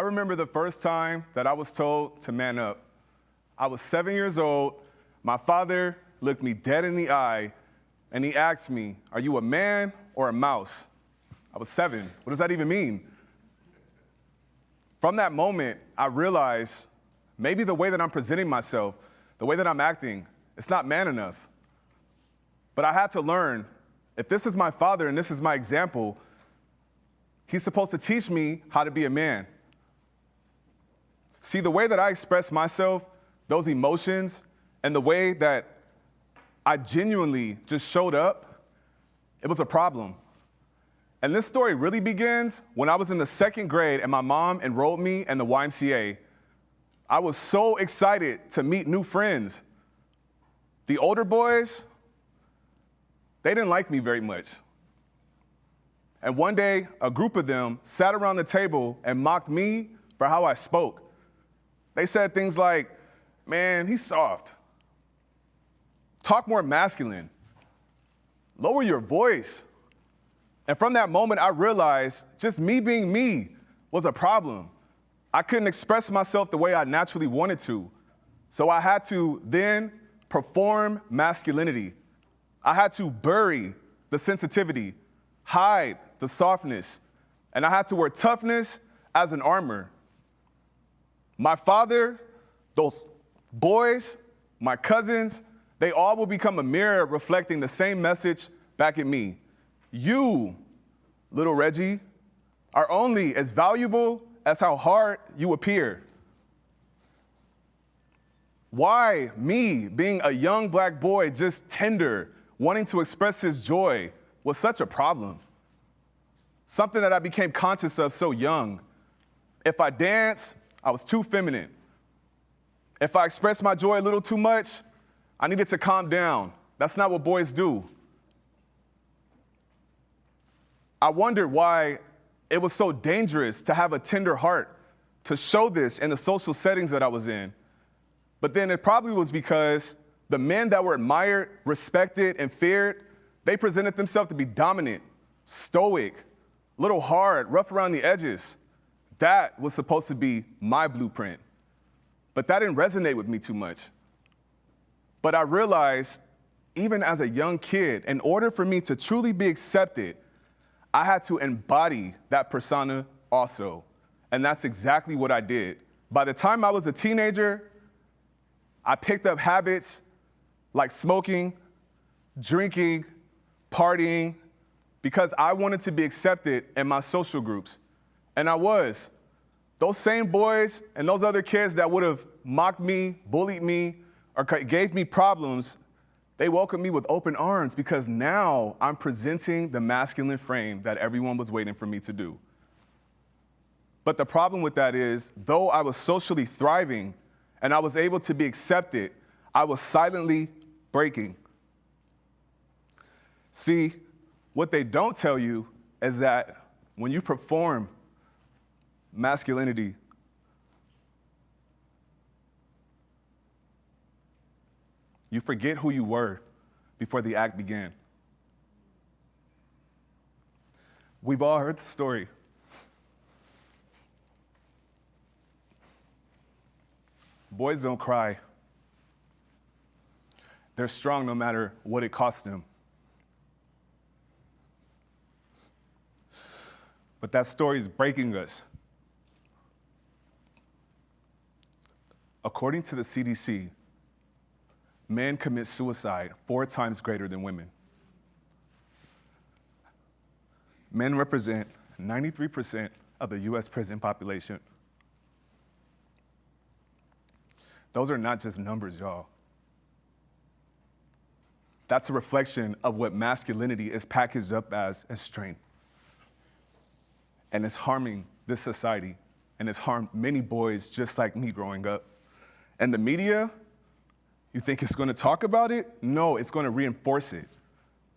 remember the first time that I was told to man up. I was 7 years old. My father looked me dead in the eye, and he asked me, "Are you a man or a mouse?" I was 7. What does that even mean? From that moment, I realized maybe the way that I'm presenting myself, the way that I'm acting, it's not man enough. But I had to learn, if this is my father and this is my example, he's supposed to teach me how to be a man. See, the way that I express myself, those emotions, and the way that I genuinely just showed up, it was a problem. And this story really begins when I was in the 2nd grade and my mom enrolled me in the YMCA. I was so excited to meet new friends. The older boys, they didn't like me very much. And one day, a group of them sat around the table and mocked me for how I spoke. They said things like, "Man, he's soft. Talk more masculine. Lower your voice." And from that moment, I realized just me being me was a problem. I couldn't express myself the way I naturally wanted to. So I had to then perform masculinity. I had to bury the sensitivity, hide the softness, and I had to wear toughness as an armor. My father, those boys, my cousins, they all will become a mirror reflecting the same message back at me. You, little Reggie, are only as valuable as how hard you appear. Why me, being a young black boy, just tender, wanting to express his joy, was such a problem? Something that I became conscious of so young. If I danced, I was too feminine. If I expressed my joy a little too much, I needed to calm down. That's not what boys do. I wondered why it was so dangerous to have a tender heart, to show this in the social settings that I was in. But then it probably was because the men that were admired, respected, and feared, they presented themselves to be dominant, stoic, a little hard, rough around the edges. That was supposed to be my blueprint. But that didn't resonate with me too much. But I realized, even as a young kid, in order for me to truly be accepted, I had to embody that persona also. And that's exactly what I did. By the time I was a teenager, I picked up habits like smoking, drinking, partying, because I wanted to be accepted in my social groups. And I was. Those same boys and those other kids that would have mocked me, bullied me, or gave me problems, they welcomed me with open arms because now I'm presenting the masculine frame that everyone was waiting for me to do. But the problem with that is, though I was socially thriving and I was able to be accepted, I was silently breaking. See, what they don't tell you is that when you perform masculinity, you forget who you were before the act began. We've all heard the story. Boys don't cry. They're strong no matter what it costs them. But that story is breaking us. According to the CDC, men commit suicide 4 times greater than women. Men represent 93% of the US prison population. Those are not just numbers, y'all. That's a reflection of what masculinity is packaged up as strength. And it's harming this society, and it's harmed many boys just like me growing up. And the media, you think it's going to talk about it? No, it's going to reinforce it.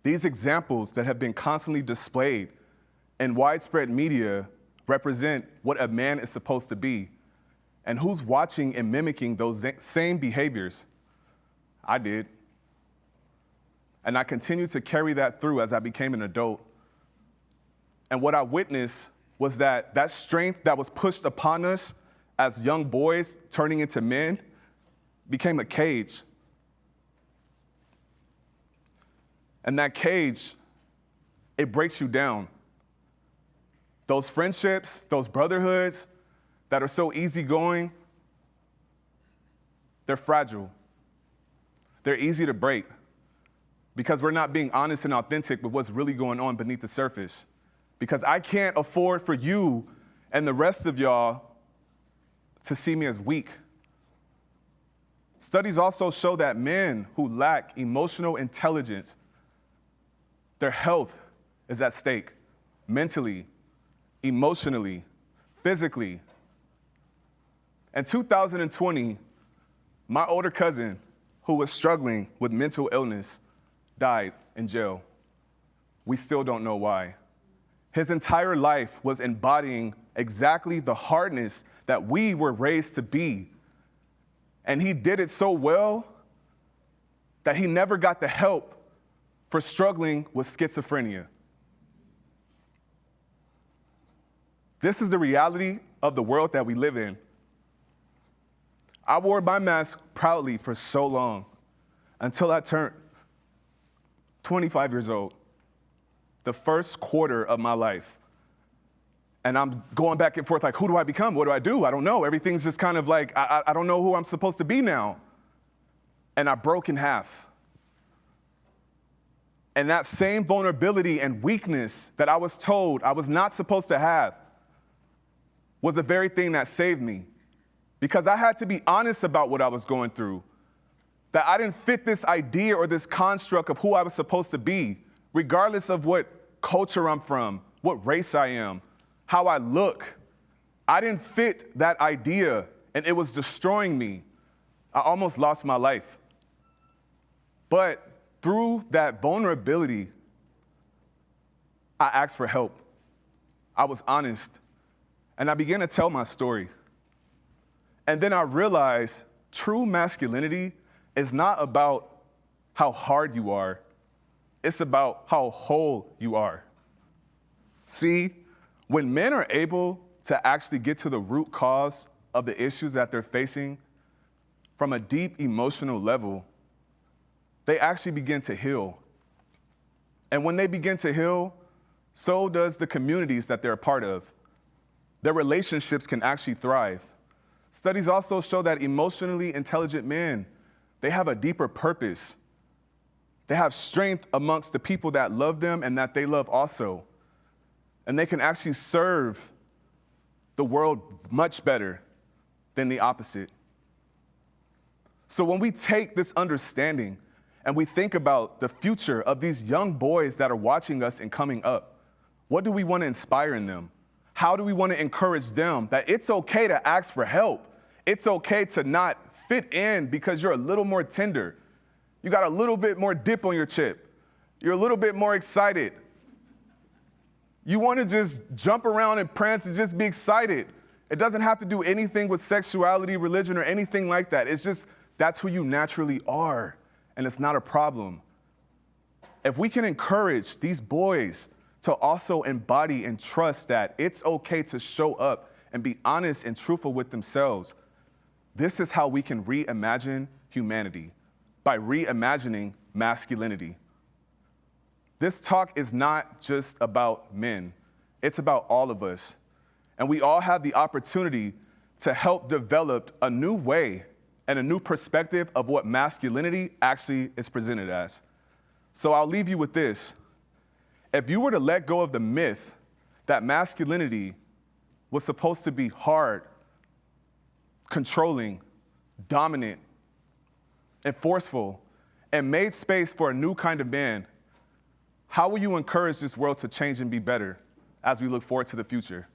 These examples that have been constantly displayed in widespread media represent what a man is supposed to be. And who's watching and mimicking those same behaviors? I did. And I continued to carry that through as I became an adult. And what I witnessed was that strength that was pushed upon us as young boys turning into men became a cage. And that cage, it breaks you down. Those friendships, those brotherhoods that are so easygoing, they're fragile. They're easy to break because we're not being honest and authentic with what's really going on beneath the surface. Because I can't afford for you and the rest of y'all to see me as weak. Studies also show that men who lack emotional intelligence, their health is at stake, mentally, emotionally, physically. In 2020, my older cousin, who was struggling with mental illness, died in jail. We still don't know why. His entire life was embodying exactly the hardness that we were raised to be. And he did it so well that he never got the help for struggling with schizophrenia. This is the reality of the world that we live in. I wore my mask proudly for so long until I turned 25 years old, the first quarter of my life. And I'm going back and forth like, who do I become? What do I do? I don't know. Everything's just kind of like, I don't know who I'm supposed to be now. And I broke in half. And that same vulnerability and weakness that I was told I was not supposed to have was the very thing that saved me. Because I had to be honest about what I was going through. That I didn't fit this idea or this construct of who I was supposed to be, regardless of what culture I'm from, what race I am, how I look. I didn't fit that idea, and it was destroying me. I almost lost my life. But through that vulnerability, I asked for help. I was honest, and I began to tell my story. And then I realized true masculinity is not about how hard you are. It's about how whole you are. See, when men are able to actually get to the root cause of the issues that they're facing from a deep emotional level, they actually begin to heal. And when they begin to heal, so does the communities that they're a part of. Their relationships can actually thrive. Studies also show that emotionally intelligent men, they have a deeper purpose. They have strength amongst the people that love them and that they love also. And they can actually serve the world much better than the opposite. So when we take this understanding and we think about the future of these young boys that are watching us and coming up, what do we want to inspire in them? How do we want to encourage them that it's okay to ask for help? It's okay to not fit in because you're a little more tender. You got a little bit more dip on your chip. You're a little bit more excited. You want to just jump around and prance and just be excited. It doesn't have to do anything with sexuality, religion, or anything like that. It's just that's who you naturally are, and it's not a problem. If we can encourage these boys to also embody and trust that it's okay to show up and be honest and truthful with themselves, this is how we can reimagine humanity, by reimagining masculinity. This talk is not just about men. It's about all of us. And we all have the opportunity to help develop a new way and a new perspective of what masculinity actually is presented as. So I'll leave you with this. If you were to let go of the myth that masculinity was supposed to be hard, controlling, dominant, and forceful, and made space for a new kind of man, how will you encourage this world to change and be better as we look forward to the future?